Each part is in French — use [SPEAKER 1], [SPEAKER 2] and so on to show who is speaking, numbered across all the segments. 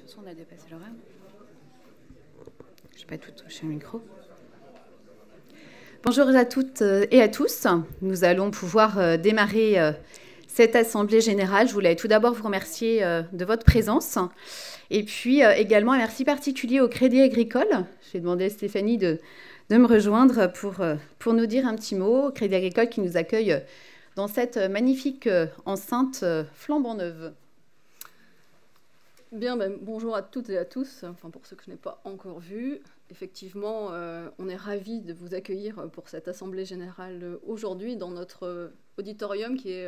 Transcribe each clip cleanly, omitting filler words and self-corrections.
[SPEAKER 1] Attention, on a dépassé l'horaire. Je n'ai pas tout touché le micro. Bonjour à toutes et à tous. Nous allons pouvoir démarrer cette Assemblée générale. Je voulais tout d'abord vous remercier de votre présence. Et puis également un merci particulier au Crédit Agricole. J'ai demandé à Stéphanie de me rejoindre pour nous dire un petit mot. Au Crédit Agricole qui nous accueille dans cette magnifique enceinte flambant neuve.
[SPEAKER 2] Bien, bonjour à toutes et à tous, enfin, pour ceux que je n'ai pas encore vus. Effectivement, on est ravis de vous accueillir pour cette Assemblée générale aujourd'hui dans notre auditorium qui est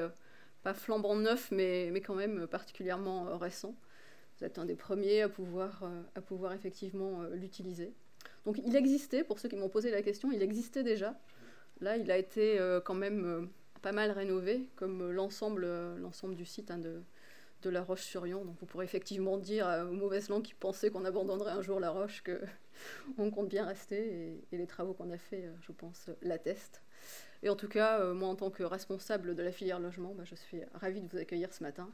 [SPEAKER 2] pas flambant neuf, mais quand même particulièrement récent. Vous êtes un des premiers à pouvoir effectivement l'utiliser. Donc il existait, pour ceux qui m'ont posé la question, il existait déjà. Là, il a été quand même pas mal rénové, comme l'ensemble du site de La Roche-sur-Yon. Donc vous pourrez effectivement dire aux mauvaises langues qui pensaient qu'on abandonnerait un jour La Roche qu'on compte bien rester, et les travaux qu'on a fait, je pense, l'attestent. Et en tout cas, moi en tant que responsable de la filière logement, je suis ravie de vous accueillir ce matin.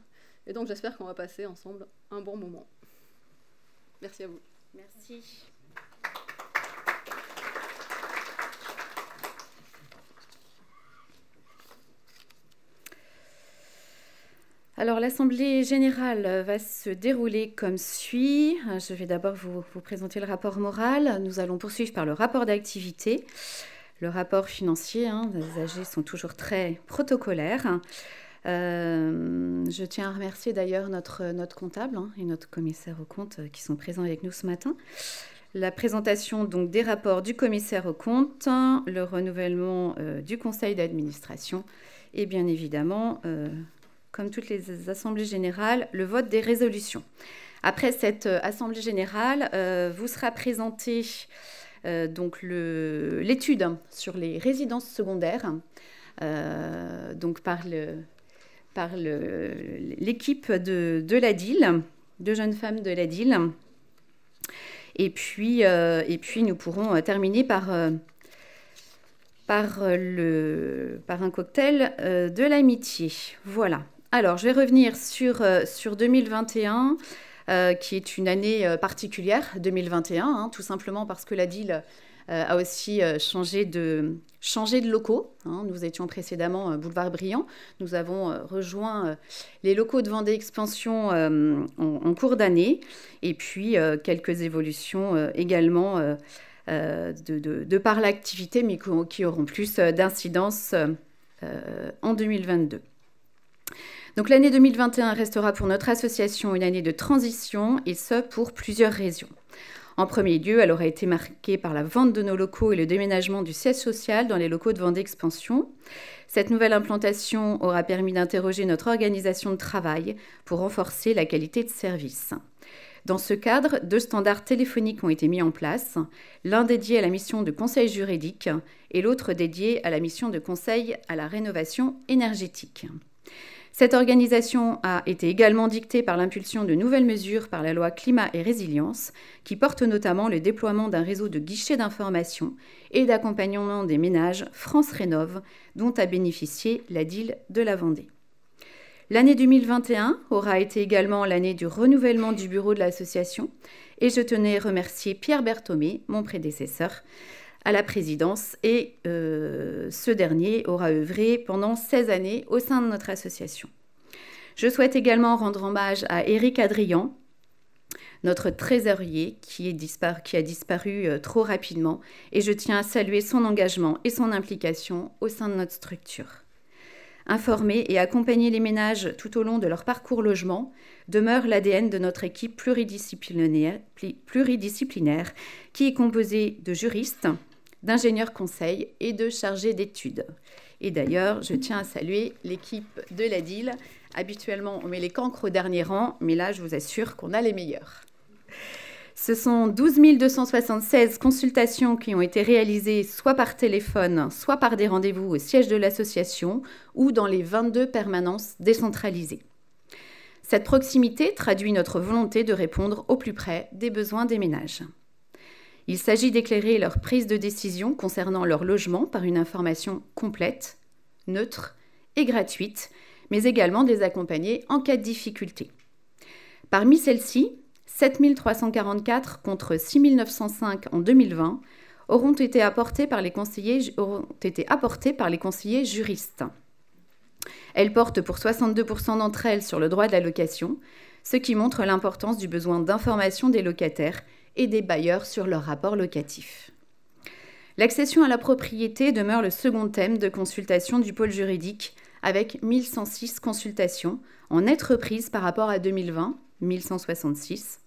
[SPEAKER 2] Et donc j'espère qu'on va passer ensemble un bon moment. Merci à vous.
[SPEAKER 1] Merci. Alors, l'Assemblée générale va se dérouler comme suit. Je vais d'abord vous présenter le rapport moral. Nous allons poursuivre par le rapport d'activité. Le rapport financier, les AG sont toujours très protocolaires. Je tiens à remercier d'ailleurs notre comptable et notre commissaire aux comptes qui sont présents avec nous ce matin. La présentation donc des rapports du commissaire aux comptes, le renouvellement du conseil d'administration et bien évidemment... comme toutes les assemblées générales, le vote des résolutions. Après cette assemblée générale, vous sera présentée donc l'étude sur les résidences secondaires donc par l'équipe de l'ADIL, de jeunes femmes de l'ADIL. Et puis nous pourrons terminer par un cocktail de l'amitié. Voilà. Alors, je vais revenir sur 2021, qui est une année particulière, 2021, tout simplement parce que l'ADIL a aussi changé de locaux. Nous étions précédemment boulevard Briand. Nous avons rejoint les locaux de Vendée Expansion en cours d'année. Et puis, quelques évolutions également de par l'activité, mais qui auront plus d'incidence en 2022. Donc l'année 2021 restera pour notre association une année de transition, et ce pour plusieurs raisons. En premier lieu, elle aura été marquée par la vente de nos locaux et le déménagement du siège social dans les locaux de Vendée Expansion. Cette nouvelle implantation aura permis d'interroger notre organisation de travail pour renforcer la qualité de service. Dans ce cadre, 2 standards téléphoniques ont été mis en place, l'un dédié à la mission de conseil juridique et l'autre dédié à la mission de conseil à la rénovation énergétique. Cette organisation a été également dictée par l'impulsion de nouvelles mesures par la loi Climat et Résilience, qui porte notamment le déploiement d'un réseau de guichets d'information et d'accompagnement des ménages France Rénov', dont a bénéficié l'ADIL de la Vendée. L'année 2021 aura été également l'année du renouvellement du bureau de l'association, et je tenais à remercier Pierre Berthomé, mon prédécesseur, à la présidence, et ce dernier aura œuvré pendant 16 années au sein de notre association. Je souhaite également rendre hommage à Éric Adrian, notre trésorier qui a disparu trop rapidement, et je tiens à saluer son engagement et son implication au sein de notre structure. Informer et accompagner les ménages tout au long de leur parcours logement demeure l'ADN de notre équipe pluridisciplinaire qui est composée de juristes, d'ingénieurs conseils et de chargés d'études. Et d'ailleurs, je tiens à saluer l'équipe de l'ADIL. Habituellement, on met les cancres au dernier rang, mais là, je vous assure qu'on a les meilleurs. Ce sont 12 276 consultations qui ont été réalisées soit par téléphone, soit par des rendez-vous au siège de l'association ou dans les 22 permanences décentralisées. Cette proximité traduit notre volonté de répondre au plus près des besoins des ménages. Il s'agit d'éclairer leur prise de décision concernant leur logement par une information complète, neutre et gratuite, mais également de les accompagner en cas de difficulté. Parmi celles-ci, 7 344 contre 6 905 en 2020 auront été apportées par les conseillers juristes. Elles portent pour 62% d'entre elles sur le droit de la location, ce qui montre l'importance du besoin d'information des locataires et des bailleurs sur leur rapport locatif. L'accession à la propriété demeure le second thème de consultation du pôle juridique, avec 1106 consultations, en nette reprise par rapport à 2020, 1166,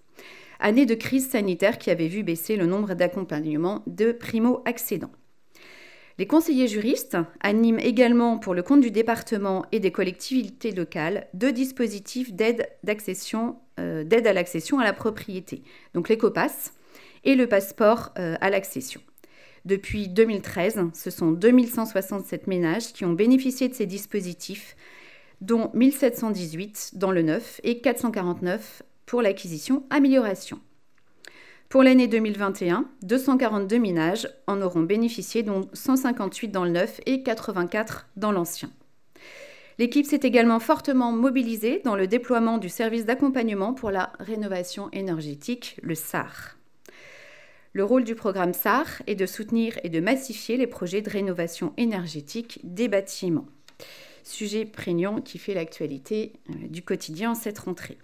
[SPEAKER 1] année de crise sanitaire qui avait vu baisser le nombre d'accompagnements de primo-accédants. Les conseillers juristes animent également pour le compte du département et des collectivités locales 2 dispositifs d'aide à l'accession à la propriété, donc l'écopass et le passeport à l'accession. Depuis 2013, ce sont 2167 ménages qui ont bénéficié de ces dispositifs, dont 1718 dans le neuf et 449 pour l'acquisition-amélioration. Pour l'année 2021, 242 ménages en auront bénéficié, dont 158 dans le neuf et 84 dans l'ancien. L'équipe s'est également fortement mobilisée dans le déploiement du service d'accompagnement pour la rénovation énergétique, le SAR. Le rôle du programme SAR est de soutenir et de massifier les projets de rénovation énergétique des bâtiments. Sujet prégnant qui fait l'actualité du quotidien en cette rentrée.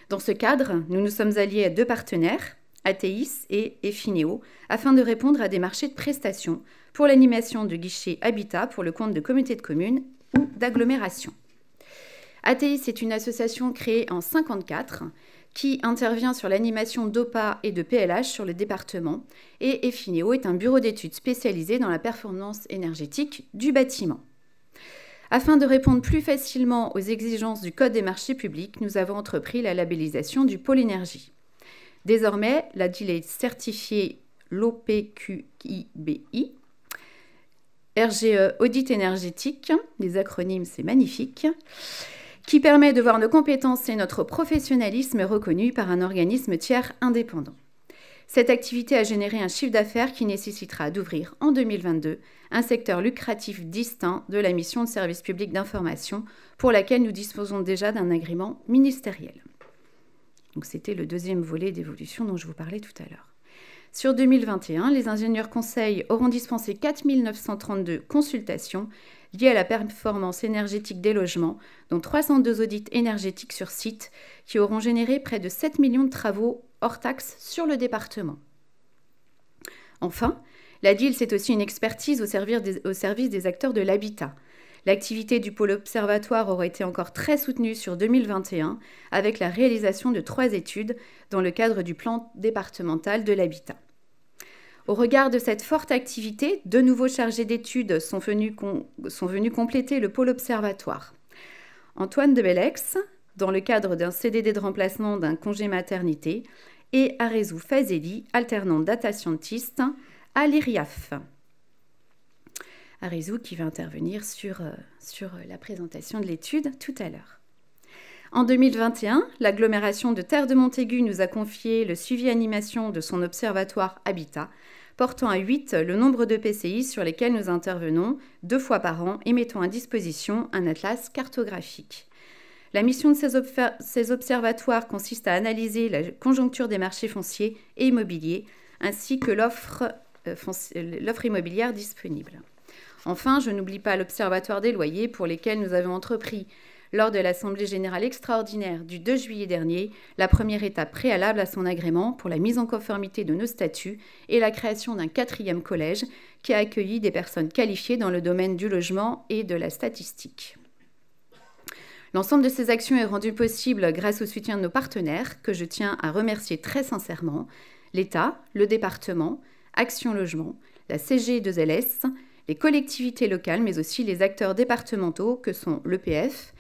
[SPEAKER 1] Dans ce cadre, nous nous sommes alliés à 2 partenaires, ATIS et Effineo, afin de répondre à des marchés de prestations pour l'animation de guichets habitat pour le compte de communautés de communes ou d'agglomérations. ATIS est une association créée en 1954 qui intervient sur l'animation d'OPA et de PLH sur le département, et Effineo est un bureau d'études spécialisé dans la performance énergétique du bâtiment. Afin de répondre plus facilement aux exigences du Code des marchés publics, nous avons entrepris la labellisation du pôle énergie. Désormais, la DIL est certifiée l'OPQIBI, RGE Audit énergétique, les acronymes c'est magnifique, qui permet de voir nos compétences et notre professionnalisme reconnus par un organisme tiers indépendant. Cette activité a généré un chiffre d'affaires qui nécessitera d'ouvrir en 2022 un secteur lucratif distinct de la mission de service public d'information pour laquelle nous disposons déjà d'un agrément ministériel. Donc c'était le 2e volet d'évolution dont je vous parlais tout à l'heure. Sur 2021, les ingénieurs conseils auront dispensé 4 932 consultations liées à la performance énergétique des logements, dont 302 audits énergétiques sur site, qui auront généré près de 7 millions de travaux hors taxes sur le département. Enfin, la DIL, c'est aussi une expertise au service des acteurs de l'habitat. L'activité du pôle observatoire aura été encore très soutenue sur 2021, avec la réalisation de 3 études dans le cadre du plan départemental de l'habitat. Au regard de cette forte activité, 2 nouveaux chargés d'études sont venus compléter le pôle observatoire. Antoine Debellex, dans le cadre d'un CDD de remplacement d'un congé maternité, et Arezou Fazeli, alternant data scientist à l'IRIAF. Arezou qui va intervenir sur la présentation de l'étude tout à l'heure. En 2021, l'agglomération de Terre de Montaigu nous a confié le suivi animation de son observatoire Habitat, portant à 8 le nombre de PCI sur lesquels nous intervenons 2 fois par an et mettons à disposition un atlas cartographique. La mission de ces observatoires consiste à analyser la conjoncture des marchés fonciers et immobiliers, ainsi que l'offre immobilière disponible. Enfin, je n'oublie pas l'Observatoire des loyers pour lesquels nous avons entrepris, lors de l'Assemblée générale extraordinaire du 2 juillet dernier, la première étape préalable à son agrément pour la mise en conformité de nos statuts et la création d'un 4e collège qui a accueilli des personnes qualifiées dans le domaine du logement et de la statistique. L'ensemble de ces actions est rendu possible grâce au soutien de nos partenaires, que je tiens à remercier très sincèrement, l'État, le département, Action Logement, la CG2LS, les collectivités locales, mais aussi les acteurs départementaux que sont l'EPF,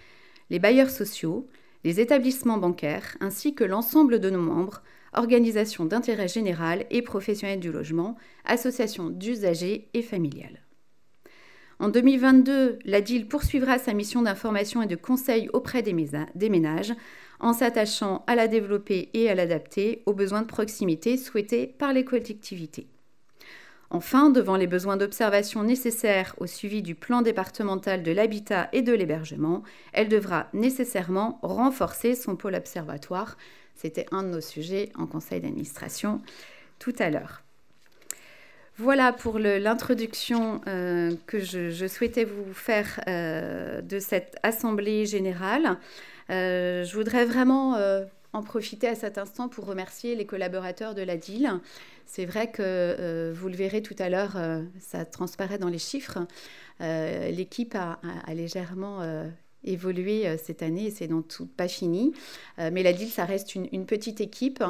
[SPEAKER 1] les bailleurs sociaux, les établissements bancaires, ainsi que l'ensemble de nos membres, organisations d'intérêt général et professionnels du logement, associations d'usagers et familiales. En 2022, la DIL poursuivra sa mission d'information et de conseil auprès des ménages en s'attachant à la développer et à l'adapter aux besoins de proximité souhaités par les collectivités. Enfin, devant les besoins d'observation nécessaires au suivi du plan départemental de l'habitat et de l'hébergement, elle devra nécessairement renforcer son pôle observatoire, C'était un de nos sujets en conseil d'administration tout à l'heure. Voilà pour l'introduction que je souhaitais vous faire de cette Assemblée générale. Je voudrais vraiment en profiter à cet instant pour remercier les collaborateurs de la DIL. C'est vrai que vous le verrez tout à l'heure, ça transparaît dans les chiffres. L'équipe a légèrement évolué cette année et c'est donc tout pas fini. Mais la DIL, ça reste une petite équipe.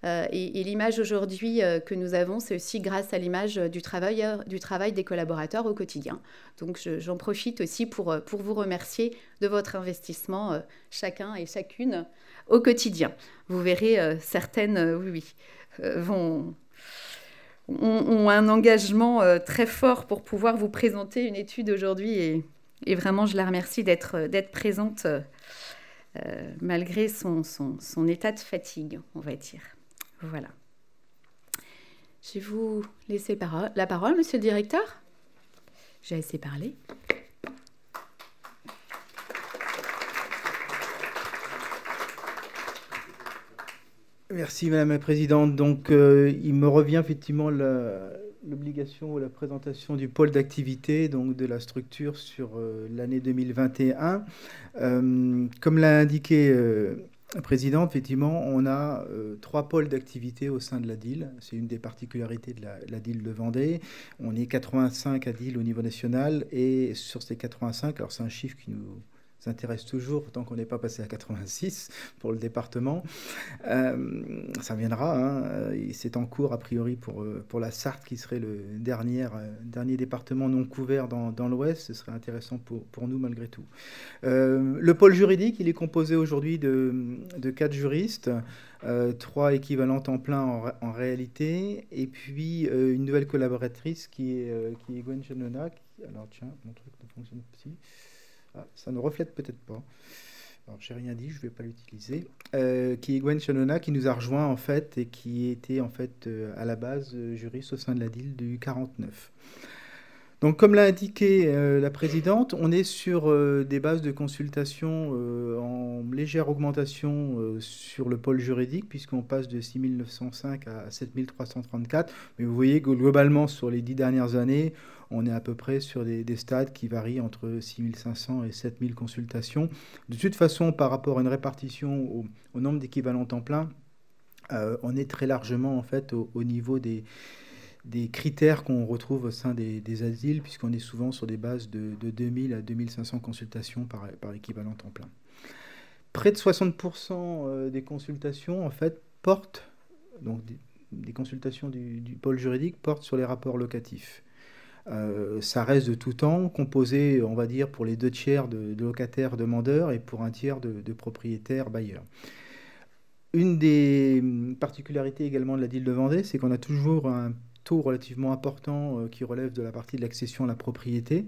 [SPEAKER 1] Et l'image aujourd'hui que nous avons, c'est aussi grâce à l'image du travail des collaborateurs au quotidien. Donc j'en profite aussi pour vous remercier de votre investissement, chacun et chacune, au quotidien. Vous verrez, certaines, ont un engagement très fort pour pouvoir vous présenter une étude aujourd'hui. Et vraiment, je la remercie d'être présente malgré son état de fatigue, on va dire. Voilà. Je vais vous laisser la parole, monsieur le directeur. J'ai assez parlé.
[SPEAKER 3] Merci Madame la Présidente. Donc, il me revient effectivement l'obligation ou la présentation du pôle d'activité, donc de la structure sur l'année 2021. Comme l'a indiqué la Présidente, effectivement, on a 3 pôles d'activité au sein de la DIL. C'est une des particularités de la DIL de Vendée. On est 85 à DIL au niveau national et sur ces 85, alors c'est un chiffre qui nous s'intéresse toujours, tant qu'on n'est pas passé à 86 pour le département. Ça viendra, hein, c'est en cours a priori pour la Sarthe, qui serait le dernier département non couvert dans l'Ouest. Ce serait intéressant pour nous malgré tout. Le pôle juridique, il est composé aujourd'hui de 4 juristes, 3 équivalents temps plein en réalité, et puis une nouvelle collaboratrice qui est Gwen Chanona. Alors tiens, mon truc ne fonctionne pas si. Ah, ça ne reflète peut-être pas. Alors, j'ai rien dit, je ne vais pas l'utiliser. Qui est Gwen Chanona, qui nous a rejoint en fait et qui était en fait à la base juriste au sein de la DIL du 49. Donc, comme l'a indiqué la présidente, on est sur des bases de consultation en légère augmentation sur le pôle juridique, puisqu'on passe de 6 905 à 7 334. Mais vous voyez que globalement, sur les 10 dernières années, on est à peu près sur des stades qui varient entre 6 500 et 7 000 consultations. De toute façon, par rapport à une répartition au nombre d'équivalents temps plein, on est très largement en fait au niveau des critères qu'on retrouve au sein des asiles, puisqu'on est souvent sur des bases de 2000 à 2500 consultations par équivalent temps plein. Près de 60% des consultations, en fait, portent, donc des consultations du pôle juridique, portent sur les rapports locatifs. Ça reste de tout temps, composé, on va dire, pour les 2 tiers de locataires demandeurs et pour 1 tiers de propriétaires bailleurs. Une des particularités également de la DIL de Vendée, c'est qu'on a toujours un taux relativement important qui relève de la partie de l'accession à la propriété,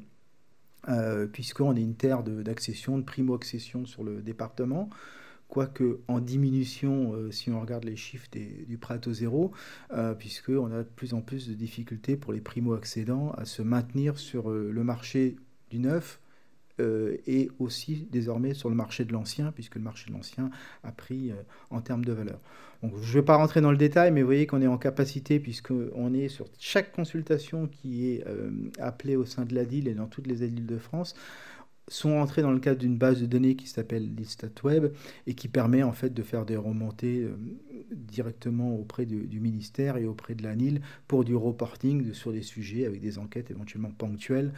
[SPEAKER 3] puisqu'on est une terre d'accession, de primo-accession sur le département, quoique en diminution si on regarde les chiffres du prêt à taux zéro, puisqu'on a de plus en plus de difficultés pour les primo-accédants à se maintenir sur le marché du neuf, et aussi désormais sur le marché de l'ancien, puisque le marché de l'ancien a pris en termes de valeur. Donc, je ne vais pas rentrer dans le détail, mais vous voyez qu'on est en capacité, puisqu'on est sur chaque consultation qui est appelée au sein de la DIL et dans toutes les ADIL de France, sont entrés dans le cadre d'une base de données qui s'appelle l'IStatWeb et qui permet en fait de faire des remontées directement auprès du ministère et auprès de l'ANIL pour du reporting sur des sujets avec des enquêtes éventuellement ponctuelles,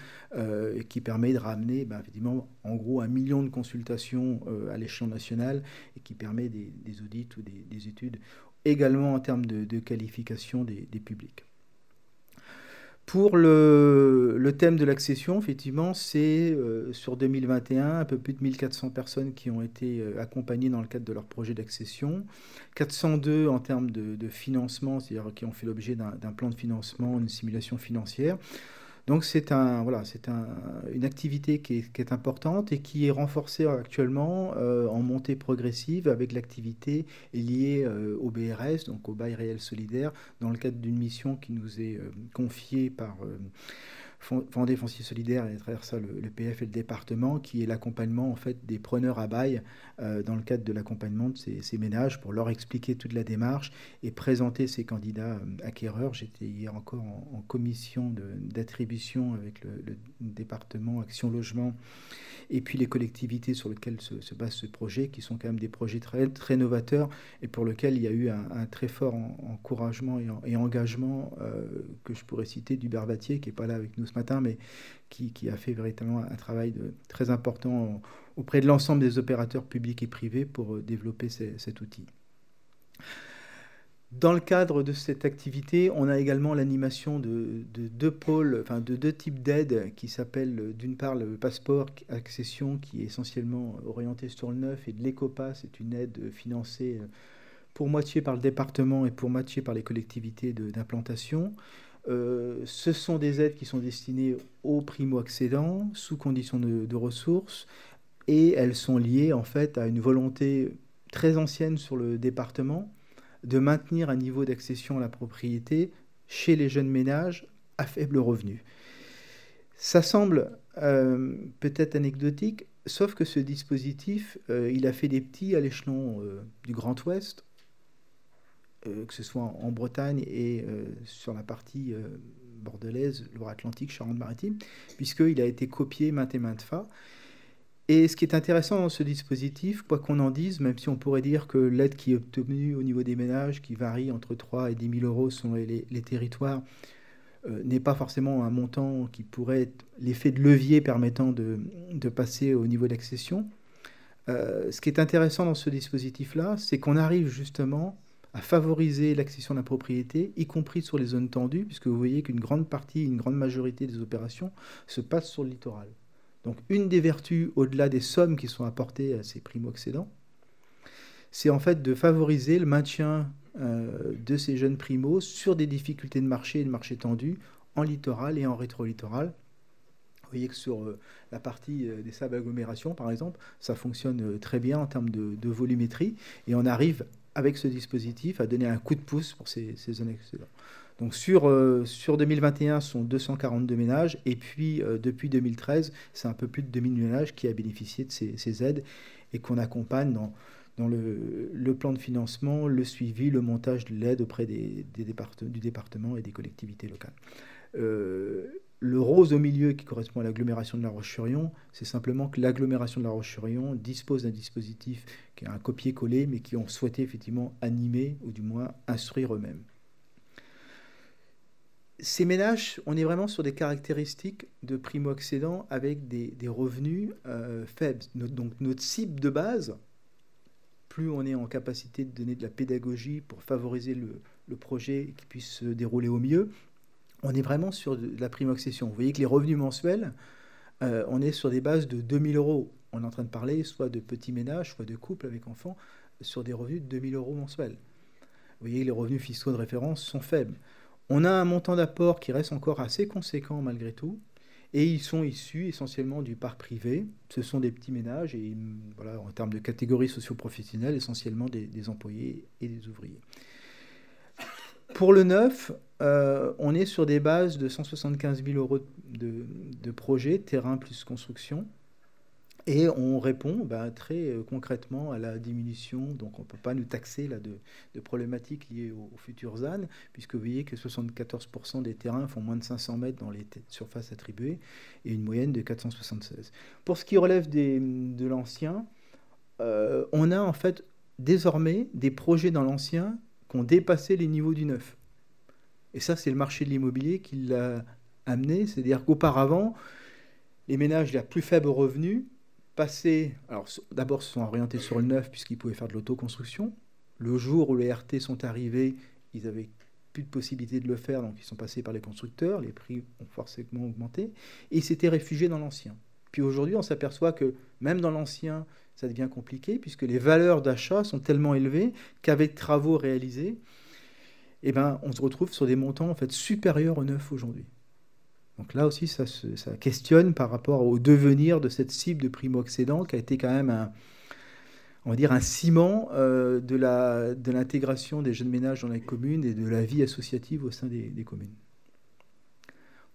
[SPEAKER 3] qui permet de ramener effectivement en gros 1 million de consultations à l'échelon national et qui permet des audits ou des études également en termes de qualification des publics. Pour le thème de l'accession, effectivement, c'est sur 2021, un peu plus de 1400 personnes qui ont été accompagnées dans le cadre de leur projet d'accession, 402 en termes de financement, c'est-à-dire qui ont fait l'objet d'un plan de financement, une simulation financière. Donc c'est une activité qui est importante et qui est renforcée actuellement en montée progressive avec l'activité liée au BRS, donc au bail réel solidaire, dans le cadre d'une mission qui nous est confiée Vendée Foncier Solidaire, et à travers ça le PF et le département, qui est l'accompagnement en fait des preneurs à bail dans le cadre de l'accompagnement de ces ménages pour leur expliquer toute la démarche et présenter ces candidats acquéreurs. J'étais hier encore en commission d'attribution avec le département Action Logement et puis les collectivités sur lesquelles se base ce projet, qui sont quand même des projets très, très novateurs et pour lesquels il y a eu un très fort encouragement et engagement que je pourrais citer d'Hubert Vattier, qui n'est pas là avec nous ce matin, mais qui a fait véritablement un travail très important auprès de l'ensemble des opérateurs publics et privés pour développer cet outil. Dans le cadre de cette activité, on a également l'animation de deux pôles, enfin de deux types d'aides qui s'appellent d'une part le passeport accession qui est essentiellement orienté sur le neuf et de l'Ecopa, c'est une aide financée pour moitié par le département et pour moitié par les collectivités d'implantation. Ce sont des aides qui sont destinées aux primo-accédants sous conditions de ressources et elles sont liées en fait à une volonté très ancienne sur le département de maintenir un niveau d'accession à la propriété chez les jeunes ménages à faible revenu. Ça semble peut-être anecdotique, sauf que ce dispositif, il a fait des petits à l'échelon du Grand Ouest, que ce soit en Bretagne et sur la partie bordelaise, Loire-Atlantique, Charente-Maritime, puisqu'il a été copié maintes et maintes fois. Et ce qui est intéressant dans ce dispositif, quoi qu'on en dise, même si on pourrait dire que l'aide qui est obtenue au niveau des ménages, qui varie entre 3 et 10 000 euros selon les territoires, n'est pas forcément un montant qui pourrait être l'effet de levier permettant de passer au niveau d'accession. Ce qui est intéressant dans ce dispositif-là, c'est qu'on arrive justement à favoriser l'accession à la propriété, y compris sur les zones tendues, puisque vous voyez qu'une grande partie, une grande majorité des opérations se passent sur le littoral. Donc une des vertus, au-delà des sommes qui sont apportées à ces primo-accédants, c'est en fait de favoriser le maintien de ces jeunes primos sur des difficultés de marché et de marché tendu en littoral et en rétro-littoral. Vous voyez que sur la partie des sables agglomérations, par exemple, ça fonctionne très bien en termes de volumétrie et on arrive avec ce dispositif à donner un coup de pouce pour ces zones accédants. Donc sur 2021, ce sont 242 ménages, et puis depuis 2013, c'est un peu plus de 2000 ménages qui a bénéficié de ces aides et qu'on accompagne dans le plan de financement, le suivi, le montage de l'aide auprès du département et des collectivités locales. Le rose au milieu qui correspond à l'agglomération de La Roche-sur-Yon, c'est simplement que l'agglomération de La Roche-sur-Yon dispose d'un dispositif qui est un copier-coller, mais qui ont souhaité effectivement animer ou du moins instruire eux-mêmes. Ces ménages, on est vraiment sur des caractéristiques de primo-accédants avec des revenus faibles. Donc notre cible de base, plus on est en capacité de donner de la pédagogie pour favoriser le projet qui puisse se dérouler au mieux, on est vraiment sur de la primo-accession. Vous voyez que les revenus mensuels, on est sur des bases de 2 000 euros. On est en train de parler soit de petits ménages, soit de couples avec enfants, sur des revenus de 2 000 euros mensuels. Vous voyez que les revenus fiscaux de référence sont faibles. On a un montant d'apport qui reste encore assez conséquent malgré tout, et ils sont issus essentiellement du parc privé. Ce sont des petits ménages, et voilà, en termes de catégories socio-professionnelles, essentiellement des employés et des ouvriers. Pour le neuf, on est sur des bases de 175 000 euros de projet, terrain plus construction. Et on répond très concrètement à la diminution, donc on ne peut pas nous taxer là, de problématiques liées aux futurs ZAN, puisque vous voyez que 74% des terrains font moins de 500 mètres dans les surfaces attribuées, et une moyenne de 476. Pour ce qui relève de l'ancien, on a en fait désormais des projets dans l'ancien qui ont dépassé les niveaux du neuf. Et ça, c'est le marché de l'immobilier qui l'a amené, c'est-à-dire qu'auparavant, les ménages à plus faible revenu alors d'abord se sont orientés sur le neuf puisqu'ils pouvaient faire de l'autoconstruction. Le jour où les RT sont arrivés, ils n'avaient plus de possibilité de le faire, donc ils sont passés par les constructeurs, les prix ont forcément augmenté, et ils s'étaient réfugiés dans l'ancien. Puis aujourd'hui, on s'aperçoit que même dans l'ancien, ça devient compliqué puisque les valeurs d'achat sont tellement élevées qu'avec travaux réalisés, on se retrouve sur des montants en fait supérieurs au neuf aujourd'hui. Donc là aussi, ça questionne par rapport au devenir de cette cible de primo-accédants qui a été quand même un ciment de l'intégration des jeunes ménages dans les communes et de la vie associative au sein des communes.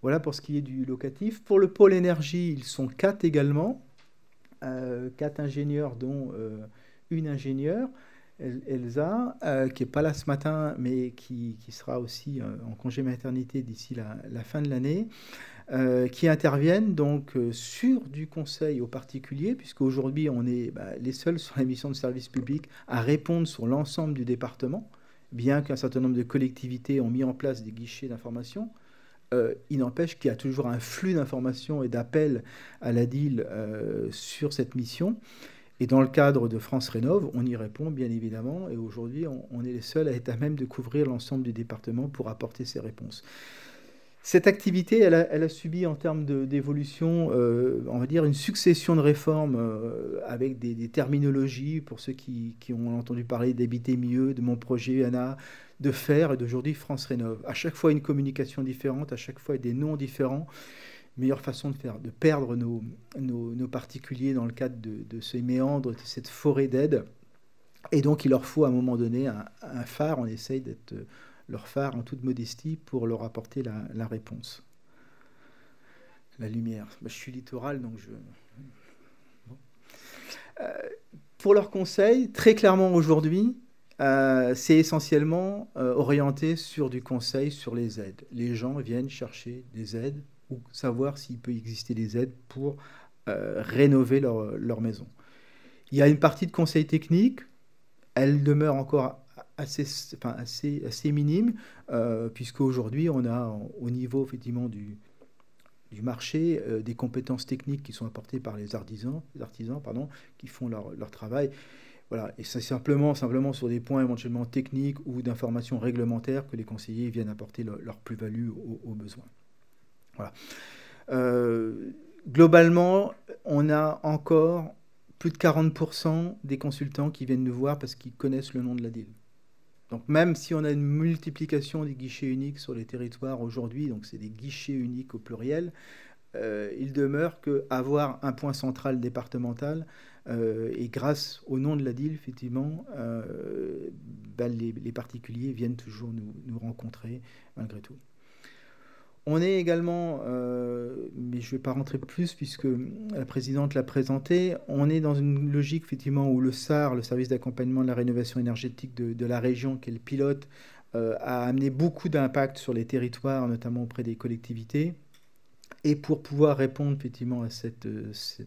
[SPEAKER 3] Voilà pour ce qui est du locatif. Pour le pôle énergie, ils sont 4 également. 4 ingénieurs, dont une ingénieure, Elsa, qui n'est pas là ce matin, mais qui sera aussi en congé maternité d'ici la fin de l'année, qui interviennent donc sur du conseil aux particuliers, puisqu'aujourd'hui on est les seuls sur la mission de service public à répondre sur l'ensemble du département, bien qu'un certain nombre de collectivités ont mis en place des guichets d'information. Il n'empêche qu'il y a toujours un flux d'informations et d'appels à la DIL sur cette mission. Et dans le cadre de France Rénov', on y répond bien évidemment. Et aujourd'hui, on est les seuls à être à même de couvrir l'ensemble du département pour apporter ces réponses. Cette activité, elle a subi en termes d'évolution, on va dire, une succession de réformes avec des terminologies, pour ceux qui ont entendu parler d'Habiter mieux, de mon projet ANA, de FAIR et d'aujourd'hui France Rénov'. À chaque fois, une communication différente, à chaque fois, des noms différents. Meilleure façon de perdre nos particuliers dans le cadre de ces méandres, de cette forêt d'aide. Et donc, il leur faut à un moment donné un phare. On essaye d'être leur phare en toute modestie pour leur apporter la réponse. La lumière. Je suis littoral, donc je... Bon. Pour leur conseil, très clairement aujourd'hui, c'est essentiellement orienté sur du conseil sur les aides. Les gens viennent chercher des aides ou savoir s'il peut exister des aides pour rénover leur maison. Il y a une partie de conseil technique, elle demeure encore assez minime, puisqu'aujourd'hui, on a au niveau effectivement du marché des compétences techniques qui sont apportées par les artisans qui font leur travail. Voilà. Et c'est simplement sur des points éventuellement techniques ou d'informations réglementaires que les conseillers viennent apporter leur plus-value aux besoins. Voilà. Globalement, on a encore plus de 40% des consultants qui viennent nous voir parce qu'ils connaissent le nom de la DIL. Donc même si on a une multiplication des guichets uniques sur les territoires aujourd'hui, donc c'est des guichets uniques au pluriel, il demeure qu'avoir un point central départemental, et grâce au nom de la DIL, effectivement, les particuliers viennent toujours nous rencontrer malgré tout. On est également, mais je ne vais pas rentrer plus puisque la présidente l'a présenté, on est dans une logique effectivement où le SAR, le service d'accompagnement de la rénovation énergétique de la région, qui est le pilote, a amené beaucoup d'impact sur les territoires, notamment auprès des collectivités. Et pour pouvoir répondre effectivement à cette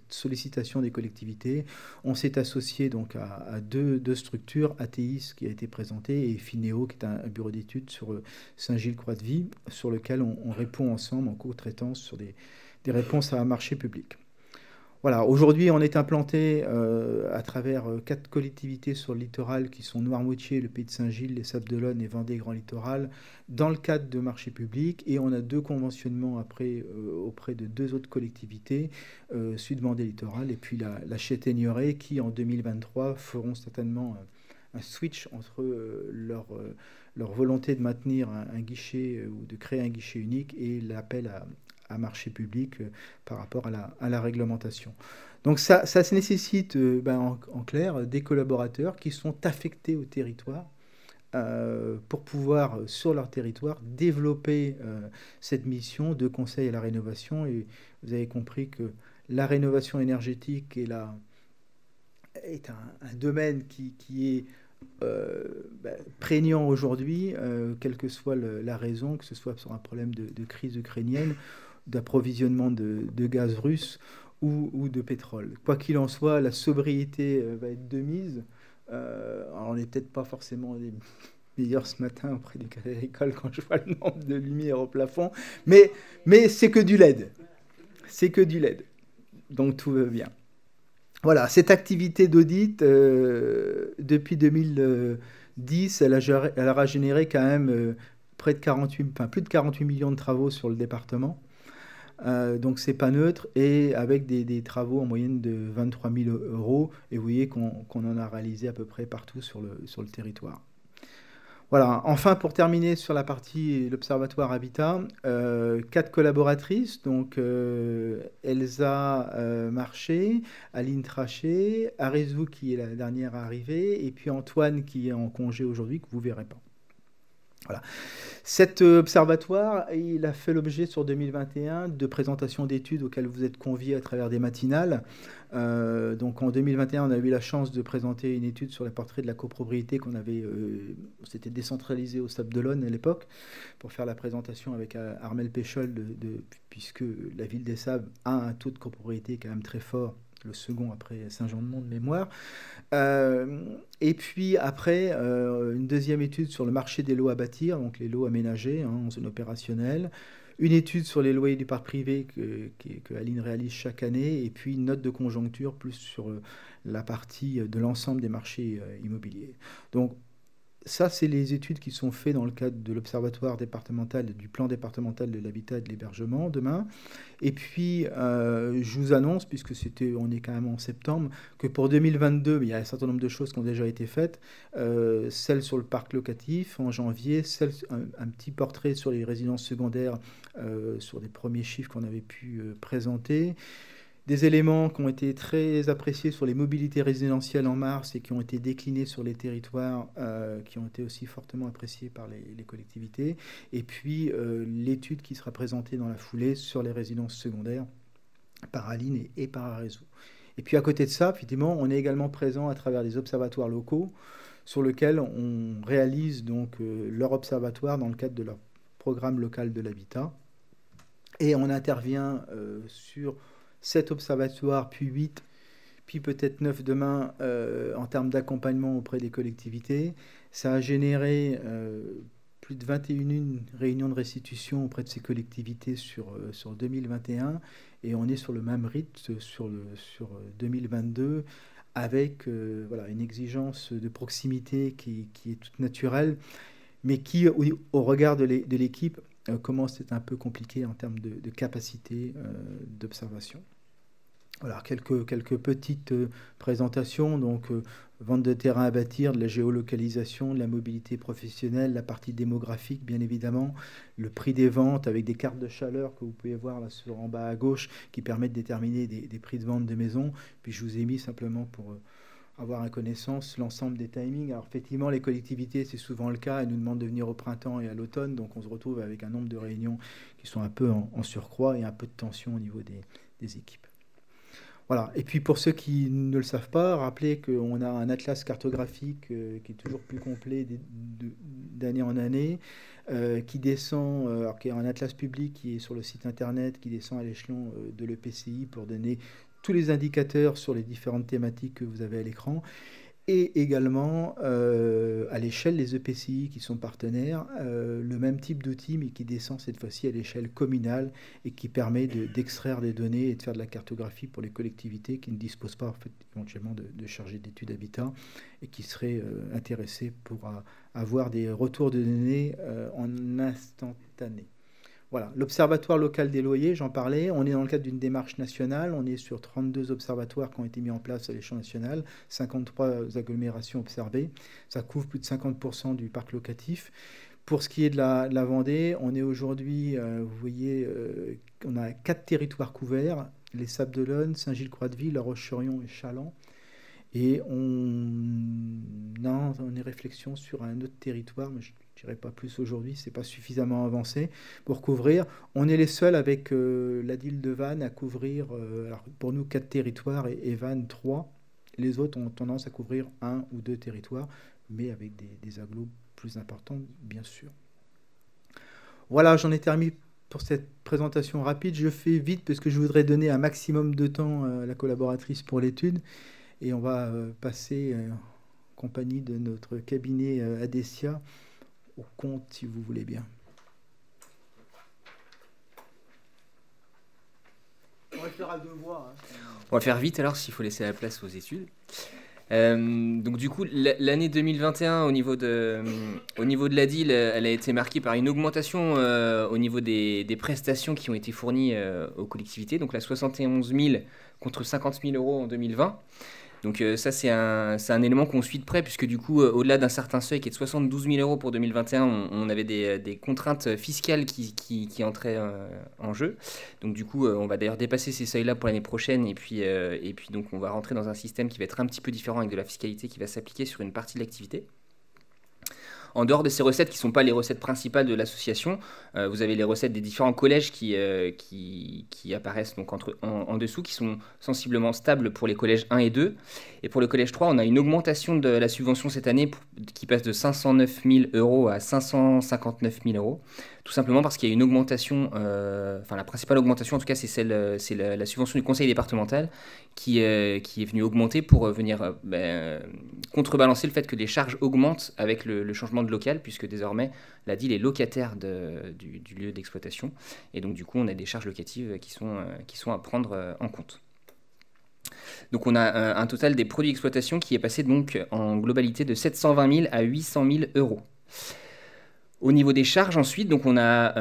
[SPEAKER 3] sollicitation des collectivités, on s'est associé donc à deux structures, ATIS qui a été présenté et Fineo qui est un bureau d'études sur Saint-Gilles-Croix-de-Vie, sur lequel on répond ensemble en co-traitance sur des réponses à un marché public. Voilà, aujourd'hui on est implanté à travers 4 collectivités sur le littoral qui sont Noirmoutier, le Pays de Saint-Gilles, les Sables-d'Olonne et Vendée Grand Littoral dans le cadre de marchés publics, et on a 2 conventionnements après auprès de 2 autres collectivités, Sud-Vendée Littoral et puis la Châtaigneraie, qui en 2023 feront certainement un switch entre leur volonté de maintenir un guichet ou de créer un guichet unique et l'appel à marché public par rapport à la réglementation. Donc ça se nécessite en clair des collaborateurs qui sont affectés au territoire pour pouvoir sur leur territoire développer cette mission de conseil à la rénovation. Et vous avez compris que la rénovation énergétique est un domaine qui est prégnant aujourd'hui, quelle que soit la raison, que ce soit sur un problème de crise ukrainienne, d'approvisionnement de gaz russe ou de pétrole. Quoi qu'il en soit, la sobriété va être de mise. Alors on n'est peut-être pas forcément les meilleurs ce matin auprès des Crédits Agricoles quand je vois le nombre de lumières au plafond, mais c'est que du LED. C'est que du LED. Donc tout va bien. Voilà, cette activité d'audit, depuis 2010, elle aura généré quand même plus de 48 millions de travaux sur le département. Donc c'est pas neutre, et avec des travaux en moyenne de 23 000 €, et vous voyez qu'on en a réalisé à peu près partout sur le territoire. Voilà, enfin pour terminer sur la partie l'Observatoire Habitat, 4 collaboratrices, donc Elsa Marché, Aline Traché, Arezou qui est la dernière à arriver, et puis Antoine qui est en congé aujourd'hui, que vous ne verrez pas. Voilà. Cet observatoire, il a fait l'objet sur 2021 de présentations d'études auxquelles vous êtes conviés à travers des matinales. Donc en 2021, on a eu la chance de présenter une étude sur les portraits de la copropriété qu'on avait, c'était décentralisé au Sable d'Olonne à l'époque, pour faire la présentation avec Armel Péchol, puisque la ville des Sables a un taux de copropriété quand même très fort, le second après Saint-Jean-de-Mont de mémoire. Et puis après, une deuxième étude sur le marché des lots à bâtir, donc les lots aménagés en zone opérationnelle. Une étude sur les loyers du parc privé que Aline réalise chaque année. Et puis une note de conjoncture plus sur la partie de l'ensemble des marchés immobiliers. Donc ça, c'est les études qui sont faites dans le cadre de l'Observatoire départemental, du plan départemental de l'habitat et de l'hébergement demain. Et puis, je vous annonce, puisque on est quand même en septembre, que pour 2022, il y a un certain nombre de choses qui ont déjà été faites. Celle sur le parc locatif en janvier, un petit portrait sur les résidences secondaires, sur les premiers chiffres qu'on avait pu présenter. Des éléments qui ont été très appréciés sur les mobilités résidentielles en mars et qui ont été déclinés sur les territoires, qui ont été aussi fortement appréciés par les collectivités. Et puis l'étude qui sera présentée dans la foulée sur les résidences secondaires par Aline et par Arezo. Et puis à côté de ça, effectivement, on est également présent à travers des observatoires locaux sur lesquels on réalise donc leur observatoire dans le cadre de leur programme local de l'habitat. Et on intervient sur 7 observatoires, puis 8, puis peut-être 9 demain en termes d'accompagnement auprès des collectivités. Ça a généré plus de 21 réunions de restitution auprès de ces collectivités sur 2021. Et on est sur le même rythme sur 2022 avec une exigence de proximité qui est toute naturelle, mais qui, au regard de l'équipe, commence à être un peu compliqué en termes de capacité d'observation. Voilà, quelques petites présentations, donc vente de terrain à bâtir, de la géolocalisation, de la mobilité professionnelle, la partie démographique bien évidemment, le prix des ventes avec des cartes de chaleur que vous pouvez voir là en bas à gauche qui permettent de déterminer des prix de vente de maisons. Puis je vous ai mis simplement pour avoir à connaissance l'ensemble des timings. Alors effectivement, les collectivités, c'est souvent le cas, elles nous demandent de venir au printemps et à l'automne, donc on se retrouve avec un nombre de réunions qui sont un peu en surcroît et un peu de tension au niveau des équipes. Voilà. Et puis pour ceux qui ne le savent pas, rappelez qu'on a un atlas cartographique qui est toujours plus complet d'année en année, qui descend, alors qui est un atlas public qui est sur le site internet, qui descend à l'échelon de l'EPCI pour donner tous les indicateurs sur les différentes thématiques que vous avez à l'écran, et également à l'échelle des EPCI qui sont partenaires, le même type d'outil mais qui descend cette fois-ci à l'échelle communale et qui permet d'extraire des données et de faire de la cartographie pour les collectivités qui ne disposent pas en fait, éventuellement de chargés d'études habitat et qui seraient intéressés pour avoir des retours de données en instantané. Voilà, l'Observatoire local des loyers, j'en parlais, on est dans le cadre d'une démarche nationale, on est sur 32 observatoires qui ont été mis en place à l'échelon national, 53 agglomérations observées, ça couvre plus de 50% du parc locatif. Pour ce qui est de la Vendée, on est aujourd'hui, vous voyez, on a 4 territoires couverts, les Sables d'Olonne, Saint-Gilles-Croix-de-Vie, La Roche-sur-Yon et Challans. Et on a une réflexion sur un autre territoire, mais je ne dirai pas plus aujourd'hui, ce n'est pas suffisamment avancé pour couvrir. On est les seuls avec l'ADIL de Vannes à couvrir, alors pour nous, 4 territoires et Vannes 3. Les autres ont tendance à couvrir 1 ou 2 territoires, mais avec des agglos plus importants, bien sûr. Voilà, j'en ai terminé pour cette présentation rapide. Je fais vite parce que je voudrais donner un maximum de temps à la collaboratrice pour l'étude. Et on va passer en compagnie de notre cabinet Adesia au compte, si vous voulez bien. On va le faire à 2 voix.
[SPEAKER 4] On va faire vite alors, s'il faut laisser la place aux études. Donc du coup, l'année 2021, au niveau de l'ADIL, elle a été marquée par une augmentation au niveau des prestations qui ont été fournies aux collectivités. Donc là, 71 000 contre 50 000 euros en 2020. Donc ça, c'est un élément qu'on suit de près, puisque du coup, au-delà d'un certain seuil qui est de 72 000 euros pour 2021, on avait des contraintes fiscales qui entraient en jeu. Donc du coup, on va d'ailleurs dépasser ces seuils-là pour l'année prochaine, et puis donc on va rentrer dans un système qui va être un petit peu différent avec de la fiscalité qui va s'appliquer sur une partie de l'activité. en dehors de ces recettes qui ne sont pas les recettes principales de l'association, vous avez les recettes des différents collèges qui apparaissent donc en dessous, qui sont sensiblement stables pour les collèges 1 et 2. Et pour le collège 3, on a une augmentation de la subvention cette année qui passe de 509 000 € à 559 000 €. Tout simplement parce qu'il y a une augmentation, la principale augmentation en tout cas, c'est la subvention du conseil départemental qui est venue augmenter pour venir contrebalancer le fait que les charges augmentent avec le changement de local, puisque désormais la DIL est locataire du lieu d'exploitation. Et donc du coup, on a des charges locatives qui sont à prendre en compte. Donc on a un total des produits d'exploitation qui est passé donc en globalité de 720 000 à 800 000 €. Au niveau des charges ensuite, donc on a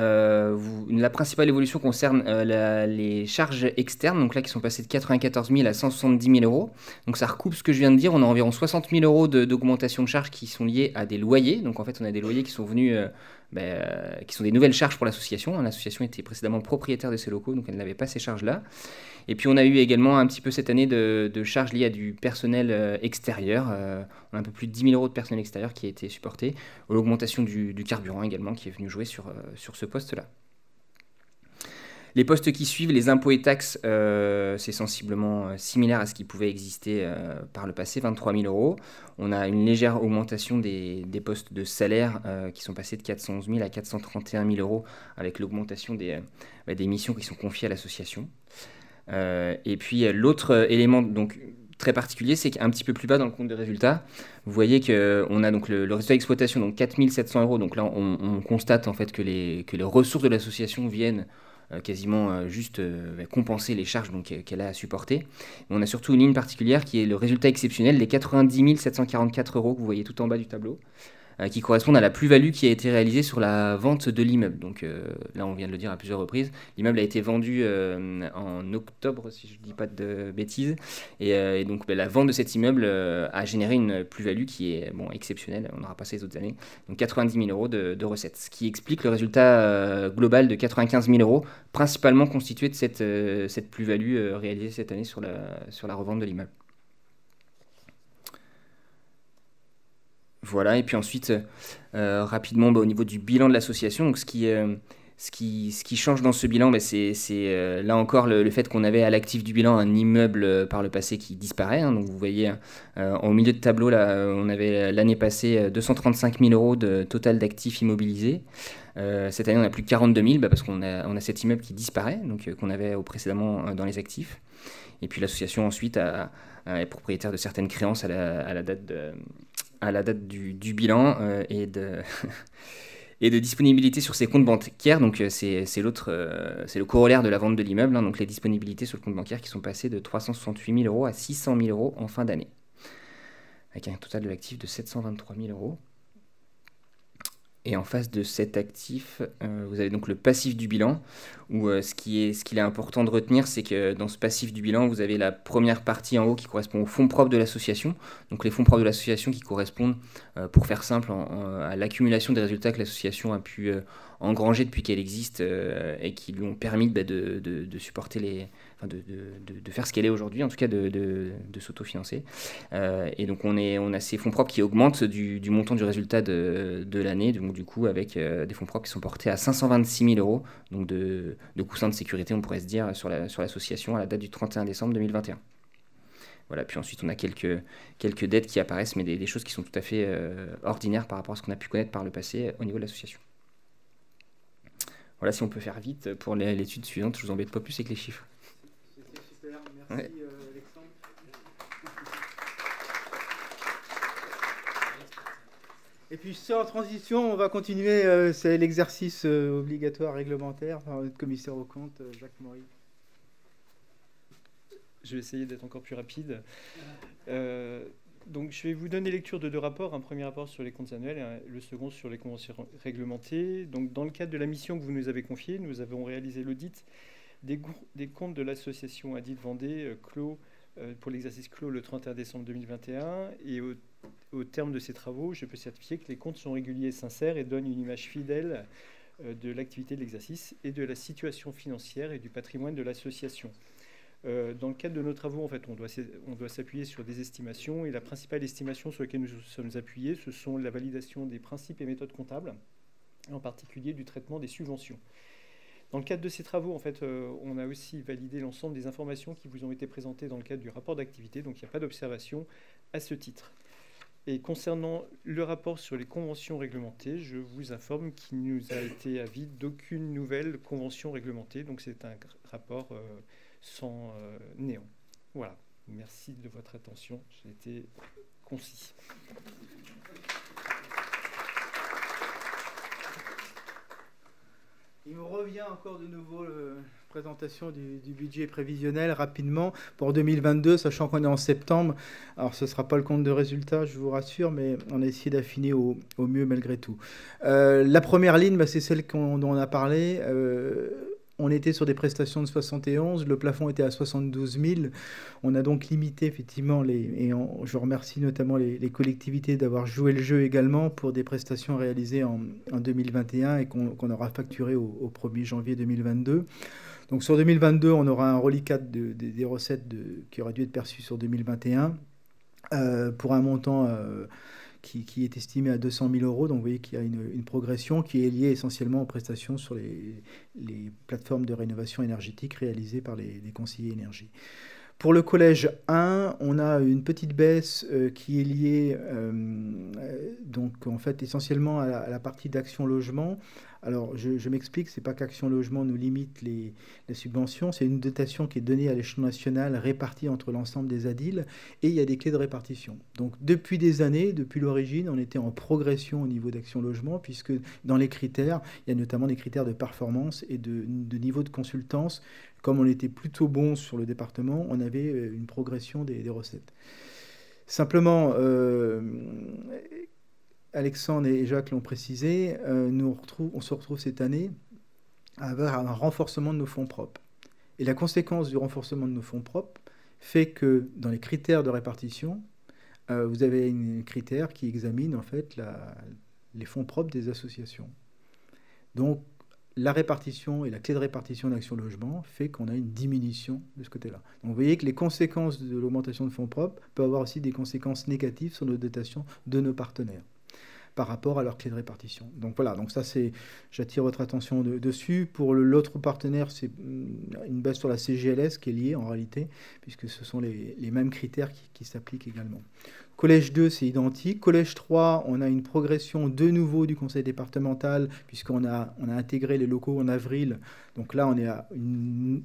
[SPEAKER 4] la principale évolution concerne les charges externes, donc là qui sont passées de 94 000 à 170 000 €. Donc ça recoupe ce que je viens de dire, on a environ 60 000 € d'augmentation de charges qui sont liées à des loyers. Donc en fait on a des loyers qui sont venus, qui sont des nouvelles charges pour l'association. L'association était précédemment propriétaire de ces locaux, donc elle n'avait pas ces charges-là. Et puis on a eu également un petit peu cette année de charges liées à du personnel extérieur. On a un peu plus de 10 000 € de personnel extérieur qui a été supporté. L'augmentation du carburant également qui est venu jouer sur ce poste-là. Les postes qui suivent, les impôts et taxes, c'est sensiblement similaire à ce qui pouvait exister par le passé, 23 000 €. On a une légère augmentation des postes de salaire qui sont passés de 411 000 à 431 000 € avec l'augmentation des missions qui sont confiées à l'association. Et puis l'autre élément donc très particulier, c'est qu'un petit peu plus bas dans le compte de résultats, vous voyez qu'on a donc le résultat d'exploitation, donc 4 700 €. Donc là, on constate en fait que les ressources de l'association viennent quasiment juste compenser les charges qu'elle a à supporter. On a surtout une ligne particulière qui est le résultat exceptionnel des 90 744 € que vous voyez tout en bas du tableau, qui correspondent à la plus-value qui a été réalisée sur la vente de l'immeuble. Donc là, on vient de le dire à plusieurs reprises, l'immeuble a été vendu en octobre, si je ne dis pas de bêtises, et donc la vente de cet immeuble a généré une plus-value qui est exceptionnelle, on n'aura pas ça les autres années, donc 90 000 € de recettes, ce qui explique le résultat global de 95 000 €, principalement constitué de cette plus-value réalisée cette année sur la revente de l'immeuble. Voilà, et puis ensuite, rapidement, au niveau du bilan de l'association, donc ce qui change dans ce bilan, c'est là encore le fait qu'on avait à l'actif du bilan un immeuble par le passé qui disparaît. Donc vous voyez, au milieu de tableau, là, on avait l'année passée 235 000 € de total d'actifs immobilisés. Cette année, on a plus de 42 000 parce qu'on a cet immeuble qui disparaît, donc qu'on avait précédemment dans les actifs. Et puis l'association ensuite est propriétaire de certaines créances à la date du bilan et de disponibilité sur ses comptes bancaires. Donc c'est le corollaire de la vente de l'immeuble, donc les disponibilités sur le compte bancaire qui sont passées de 368 000 € à 600 000 € en fin d'année, avec un total de l'actif de 723 000 €. Et en face de cet actif, vous avez donc le passif du bilan, où ce qu'il est important de retenir, c'est que dans ce passif du bilan, vous avez la première partie en haut qui correspond aux fonds propres de l'association. Donc les fonds propres de l'association qui correspondent, pour faire simple, à l'accumulation des résultats que l'association a pu engranger depuis qu'elle existe et qui lui ont permis de supporter de faire ce qu'elle est aujourd'hui, en tout cas de s'autofinancer. Et donc on a ces fonds propres qui augmentent du montant du résultat de l'année, donc du coup avec des fonds propres qui sont portés à 526 000 €, donc de coussin de sécurité, on pourrait se dire, sur l'association à la date du 31 décembre 2021. Voilà, puis ensuite on a quelques dettes qui apparaissent, mais des choses qui sont tout à fait ordinaires par rapport à ce qu'on a pu connaître par le passé au niveau de l'association. Voilà, si on peut faire vite pour l'étude suivante, je vous embête pas plus avec les chiffres.
[SPEAKER 3] C'est super, merci Alexandre. Et puis sans transition, on va continuer, c'est l'exercice obligatoire réglementaire par notre commissaire aux comptes, Jacques Maury.
[SPEAKER 5] Je vais essayer d'être encore plus rapide. Donc, je vais vous donner lecture de deux rapports. Un premier rapport sur les comptes annuels et le second sur les conventions réglementées. Donc, dans le cadre de la mission que vous nous avez confiée, nous avons réalisé l'audit des comptes de l'association Adil Vendée clos pour l'exercice clos le 31 décembre 2021. Et au terme de ces travaux, je peux certifier que les comptes sont réguliers et sincères et donnent une image fidèle de l'activité de l'exercice et de la situation financière et du patrimoine de l'association. Dans le cadre de nos travaux, en fait, on doit s'appuyer sur des estimations, et la principale estimation sur laquelle nous sommes appuyés, ce sont la validation des principes et méthodes comptables, en particulier du traitement des subventions. Dans le cadre de ces travaux, en fait, on a aussi validé l'ensemble des informations qui vous ont été présentées dans le cadre du rapport d'activité, donc il n'y a pas d'observation à ce titre. Et concernant le rapport sur les conventions réglementées, je vous informe qu'il nous a été avis d'aucune nouvelle convention réglementée, donc c'est un rapport sans néant. Voilà, merci de votre attention, j'ai été concis.
[SPEAKER 3] Il me revient encore de nouveau la présentation du budget prévisionnel rapidement pour 2022, sachant qu'on est en septembre. Alors ce ne sera pas le compte de résultats, je vous rassure, mais on a essayé d'affiner au mieux malgré tout. La première ligne, c'est celle dont on a parlé. On était sur des prestations de 71, le plafond était à 72 000. On a donc limité effectivement, je remercie notamment les collectivités d'avoir joué le jeu également pour des prestations réalisées en 2021 et qu'on aura facturées au 1er janvier 2022. Donc sur 2022, on aura un reliquat des recettes qui aura dû être perçu sur 2021 pour un montant qui est estimé à 200 000 euros. Donc vous voyez qu'il y a une progression qui est liée essentiellement aux prestations sur les plateformes de rénovation énergétique réalisées par les conseillers énergie. Pour le collège 1, on a une petite baisse qui est liée donc en fait essentiellement à la partie d'Action Logement. Alors je m'explique, c'est pas qu'Action Logement nous limite les subventions, c'est une dotation qui est donnée à l'échelon national répartie entre l'ensemble des ADIL et il y a des clés de répartition. Donc depuis des années, depuis l'origine, on était en progression au niveau d'Action Logement puisque dans les critères, il y a notamment des critères de performance et de niveau de consultance. Comme on était plutôt bon sur le département, on avait une progression des recettes. Simplement, Alexandre et Jacques l'ont précisé, on se retrouve cette année à avoir un renforcement de nos fonds propres. Et la conséquence du renforcement de nos fonds propres fait que dans les critères de répartition, vous avez un critère qui examine en fait les fonds propres des associations. Donc, la répartition et la clé de répartition d'Action Logement fait qu'on a une diminution de ce côté-là. Donc vous voyez que les conséquences de l'augmentation de fonds propres peuvent avoir aussi des conséquences négatives sur nos dotations de nos partenaires par rapport à leur clé de répartition. Donc voilà, donc ça j'attire votre attention dessus. Pour l'autre partenaire, c'est une baisse sur la CGLS qui est liée en réalité, puisque ce sont les mêmes critères qui s'appliquent également. Collège 2, c'est identique. Collège 3, on a une progression de nouveau du conseil départemental, puisqu'on a intégré les locaux en avril. Donc là, on est à une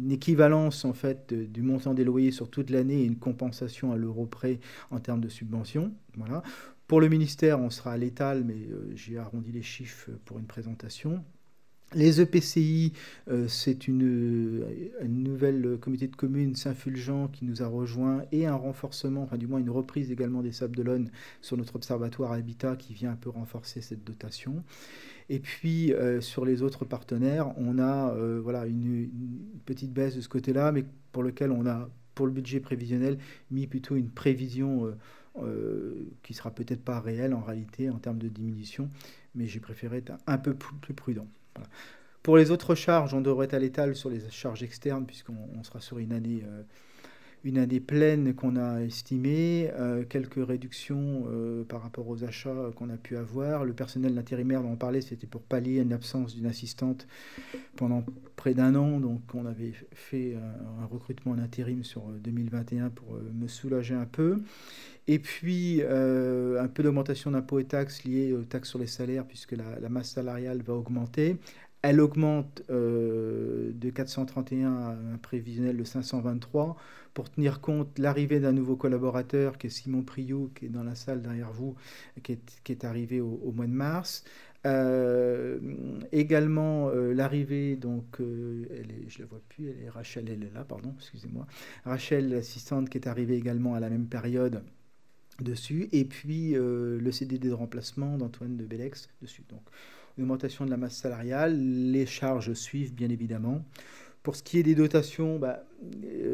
[SPEAKER 3] équivalence en fait du montant des loyers sur toute l'année et une compensation à l'euro près en termes de subvention. Voilà. Pour le ministère, on sera à l'étal, mais j'ai arrondi les chiffres pour une présentation. Les EPCI, c'est une nouvelle communauté de communes, Saint-Fulgent, qui nous a rejoint, et un renforcement, enfin du moins une reprise également des Sables d'Olonne sur notre observatoire Habitat qui vient un peu renforcer cette dotation. Et puis sur les autres partenaires, on a voilà, une petite baisse de ce côté-là, mais pour lequel on a, pour le budget prévisionnel, mis plutôt une prévision qui sera peut-être pas réelle en réalité en termes de diminution, mais j'ai préféré être un peu plus prudent. Voilà. Pour les autres charges, on devrait être à l'étal sur les charges externes, puisqu'on sera sur une année pleine qu'on a estimée, quelques réductions par rapport aux achats qu'on a pu avoir. Le personnel d'intérimaire dont on parlait, c'était pour pallier une absence d'une assistante pendant près d'un an. Donc on avait fait un recrutement en intérim sur 2021 pour me soulager un peu. Et puis, un peu d'augmentation d'impôts et taxes liées aux taxes sur les salaires, puisque la masse salariale va augmenter. Elle augmente de 431 à un prévisionnel de 523 pour tenir compte de l'arrivée d'un nouveau collaborateur qui est Simon Priou, qui est dans la salle derrière vous, qui est arrivé au mois de mars. Également l'arrivée, donc je la vois plus, Rachel, elle est là, pardon, excusez-moi. Rachel, l'assistante, qui est arrivée également à la même période dessus, et puis le CDD de remplacement d'Antoine de Bellex dessus. Donc, augmentation de la masse salariale, les charges suivent bien évidemment. Pour ce qui est des dotations,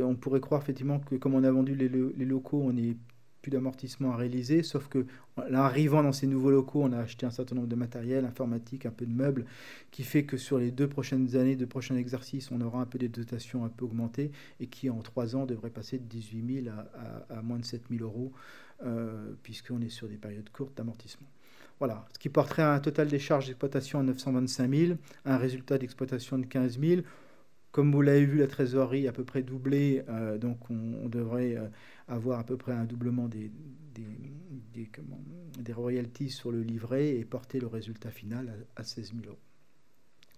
[SPEAKER 3] on pourrait croire effectivement que comme on a vendu les locaux, on est plus d'amortissement à réaliser, sauf que là, arrivant dans ces nouveaux locaux, on a acheté un certain nombre de matériel informatique, un peu de meubles, qui fait que sur les 2 prochaines années, 2 prochains exercices, on aura un peu des dotations un peu augmentées et qui, en 3 ans, devrait passer de 18 000 à moins de 7 000 euros, puisqu'on est sur des périodes courtes d'amortissement. Voilà, ce qui porterait un total des charges d'exploitation à 925 000, un résultat d'exploitation de 15 000. Comme vous l'avez vu, la trésorerie à peu près doublée, donc on devrait avoir à peu près un doublement des royalties sur le livret et porter le résultat final à 16 000 euros.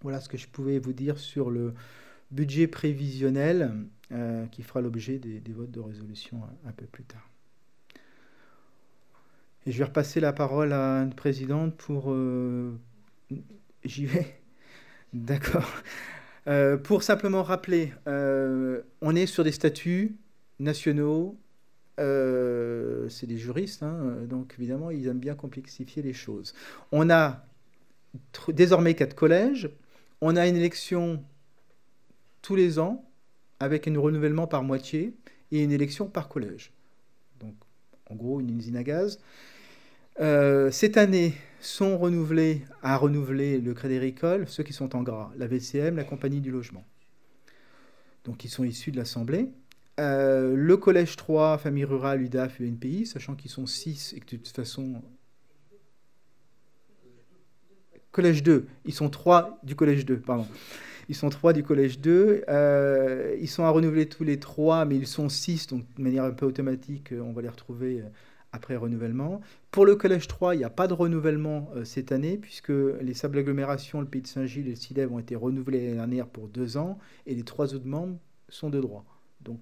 [SPEAKER 3] Voilà ce que je pouvais vous dire sur le budget prévisionnel qui fera l'objet des votes de résolution un peu plus tard. Et je vais repasser la parole à une présidente pour... J'y vais. D'accord. Pour simplement rappeler, on est sur des statuts nationaux, c'est des juristes, hein, donc évidemment, ils aiment bien complexifier les choses. On a désormais 4 collèges, on a une élection tous les ans, avec un renouvellement par moitié, et une élection par collège. Donc, en gros, une usine à gaz. Cette année, sont à renouveler le Crédit Agricole, ceux qui sont en gras, la VCM, la Compagnie du Logement. Donc, ils sont issus de l'Assemblée. Le Collège 3, Famille Rurale, UDAF et UNPI, sachant qu'ils sont 6 et que de toute façon... Collège 2, ils sont 3 du Collège 2, pardon. Ils sont 3 du Collège 2. Ils sont à renouveler tous les 3, mais ils sont 6, donc de manière un peu automatique, on va les retrouver après renouvellement. Pour le Collège 3, il n'y a pas de renouvellement cette année, puisque les Sables Agglomérations, le Pays de Saint-Gilles et le CIDEV ont été renouvelés l'année dernière pour 2 ans, et les 3 autres membres sont de droit. Donc,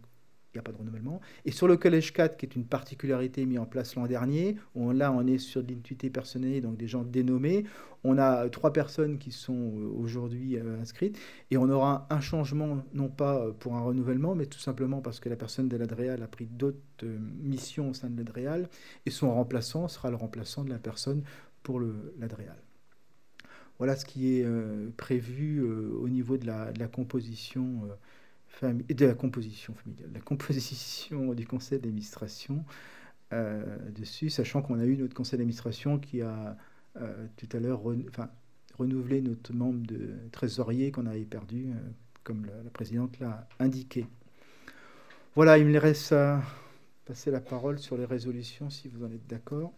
[SPEAKER 3] il n'y a pas de renouvellement. Et sur le Collège 4, qui est une particularité mise en place l'an dernier, là, on est sur de l'identité personnelle, donc des gens dénommés. On a 3 personnes qui sont aujourd'hui inscrites, et on aura un changement, non pas pour un renouvellement, mais tout simplement parce que la personne de l'Adréal a pris d'autres missions au sein de l'Adréal, et son remplaçant sera le remplaçant de la personne pour l'Adréal. Voilà ce qui est prévu au niveau de la composition de la composition familiale, la composition du conseil d'administration dessus, sachant qu'on a eu notre conseil d'administration qui a tout à l'heure renouvelé notre membre de trésorier qu'on avait perdu, comme la présidente l'a indiqué. Voilà, il me reste à passer la parole sur les résolutions, si vous en êtes d'accord.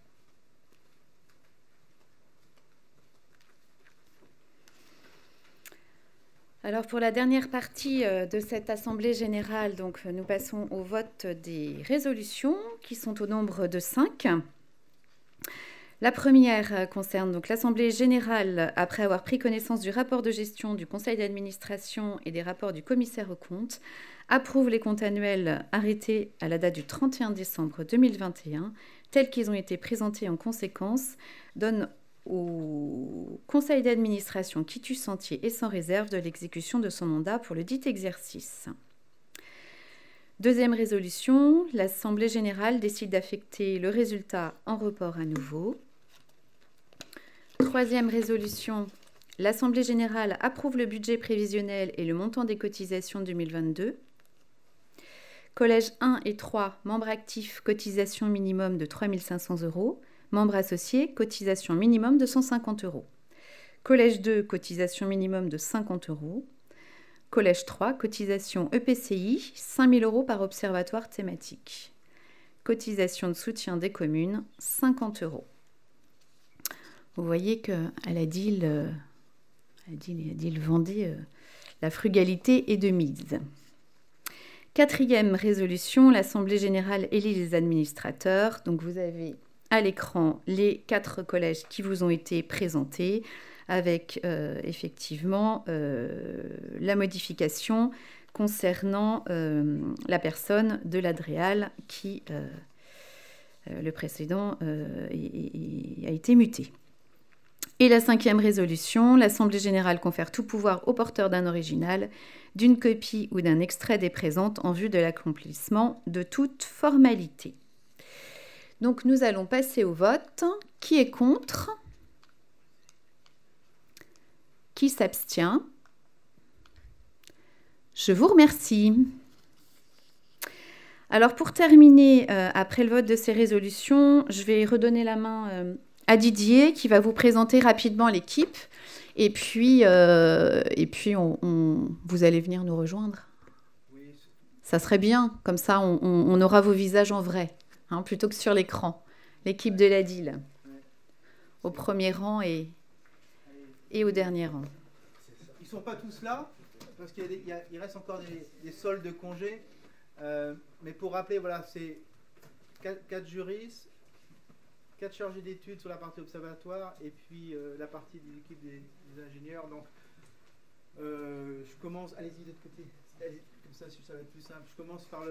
[SPEAKER 1] Alors pour la dernière partie de cette Assemblée générale, donc, nous passons au vote des résolutions qui sont au nombre de 5. La première concerne donc l'Assemblée générale, après avoir pris connaissance du rapport de gestion du conseil d'administration et des rapports du commissaire aux comptes, approuve les comptes annuels arrêtés à la date du 31 décembre 2021, tels qu'ils ont été présentés en conséquence, donne au conseil d'administration qui tue sentier et sans réserve de l'exécution de son mandat pour le dit exercice. Deuxième résolution, l'Assemblée générale décide d'affecter le résultat en report à nouveau. Troisième résolution, l'Assemblée générale approuve le budget prévisionnel et le montant des cotisations 2022. Collège 1 et 3, membres actifs, cotisation minimum de 3 500 €. Membres associés, cotisation minimum de 150 €. Collège 2, cotisation minimum de 50 €. Collège 3, cotisation EPCI, 5 000 € par observatoire thématique. Cotisation de soutien des communes, 50 €. Vous voyez qu'à la DIL vendait la frugalité est de mise. Quatrième résolution, l'Assemblée générale élit les administrateurs. Donc vous avez à l'écran les 4 collèges qui vous ont été présentés avec effectivement la modification concernant la personne de l'Adréal qui, le précédent, a été muté. Et la 5e résolution, l'Assemblée générale confère tout pouvoir au porteur d'un original, d'une copie ou d'un extrait des présentes en vue de l'accomplissement de toute formalité. Donc nous allons passer au vote. Qui est contre? Qui s'abstient? Je vous remercie. Alors pour terminer, après le vote de ces résolutions, je vais redonner la main à Didier qui va vous présenter rapidement l'équipe. Et puis vous allez venir nous rejoindre. Ça serait bien, comme ça on aura vos visages en vrai, hein, plutôt que sur l'écran. L'équipe de la DIL, au premier rang et au dernier rang.
[SPEAKER 3] Ils ne sont pas tous là, parce qu'il reste encore des soldes de congés. Mais pour rappeler, voilà, c'est 4 juristes, 4 chargés d'études sur la partie observatoire, et puis la partie de l'équipe des ingénieurs. Donc, je commence, allez-y de l'autre côté, comme ça va être plus simple. Je commence par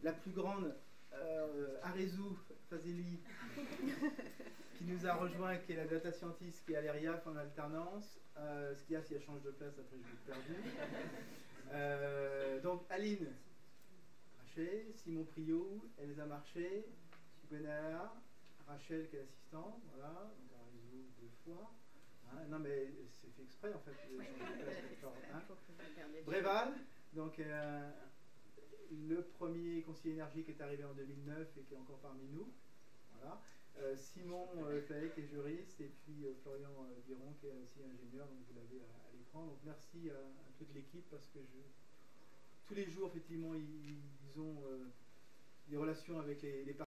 [SPEAKER 3] la plus grande, Arezou Fazeli, qui nous a rejoint, qui est la data scientist, qui est à l'ERIAF en alternance. Ce qu'il y a, si elle change de place, après je l'ai perdu. Donc, Aline Raché, Simon Priot, Elsa Marché, Gwenaëlla, Rachel qui est l'assistante, voilà, donc Arezou 2 fois. Hein, non mais c'est fait exprès en fait. Bréval, donc le premier conseiller énergie qui est arrivé en 2009 et qui est encore parmi nous. Voilà. Simon Flaet qui est juriste, et puis Florian Biron qui est aussi ingénieur, donc vous l'avez à l'écran. Donc merci à toute l'équipe, parce que tous les jours effectivement ils ont des relations avec les partenaires.